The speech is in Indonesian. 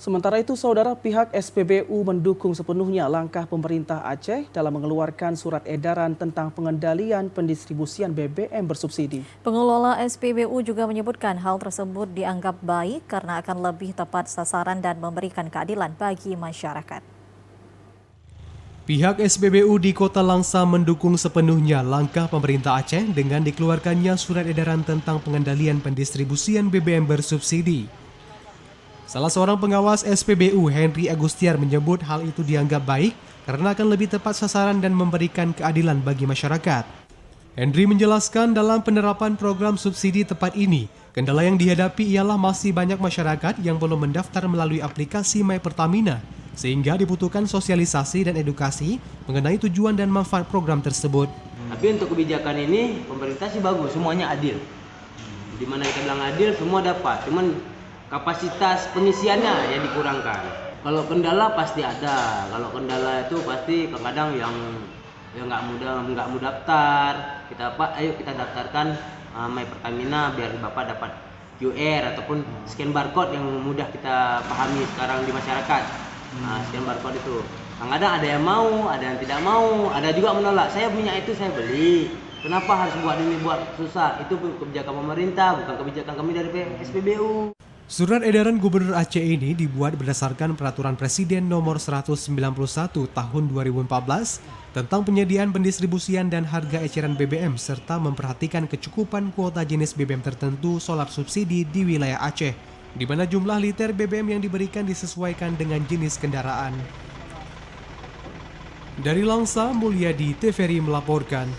Sementara itu, saudara, pihak SPBU mendukung sepenuhnya langkah pemerintah Aceh dalam mengeluarkan surat edaran tentang pengendalian pendistribusian BBM bersubsidi. Pengelola SPBU juga menyebutkan hal tersebut dianggap baik karena akan lebih tepat sasaran dan memberikan keadilan bagi masyarakat. Pihak SPBU di Kota Langsa mendukung sepenuhnya langkah pemerintah Aceh dengan dikeluarkannya surat edaran tentang pengendalian pendistribusian BBM bersubsidi. Salah seorang pengawas SPBU, Henry Agustiar, menyebut hal itu dianggap baik karena akan lebih tepat sasaran dan memberikan keadilan bagi masyarakat. Henry menjelaskan dalam penerapan program subsidi tepat ini, kendala yang dihadapi ialah masih banyak masyarakat yang belum mendaftar melalui aplikasi My Pertamina, sehingga dibutuhkan sosialisasi dan edukasi mengenai tujuan dan manfaat program tersebut. Tapi untuk kebijakan ini, pemerintah sih bagus, semuanya adil. Di mana kita bilang adil, semua dapat. Cuman kapasitas pengisiannya yang dikurangkan. Kalau kendala pasti ada. Kalau kendala itu pasti kadang-kadang yang nggak mau daftar. Ayo kita daftarkan My Pertamina biar Bapak dapat QR ataupun scan barcode yang mudah kita pahami sekarang di masyarakat. Scan barcode itu. Kadang-kadang ada yang mau, ada yang tidak mau, ada juga menolak. Saya punya itu, saya beli. Kenapa harus buat ini, buat susah? Itu kebijakan pemerintah, bukan kebijakan kami dari SPBU. Surat edaran Gubernur Aceh ini dibuat berdasarkan Peraturan Presiden Nomor 191 Tahun 2014 tentang penyediaan pendistribusian dan harga eceran BBM serta memperhatikan kecukupan kuota jenis BBM tertentu solar subsidi di wilayah Aceh, di mana jumlah liter BBM yang diberikan disesuaikan dengan jenis kendaraan. Dari Langsa, Mulyadi TVRI melaporkan.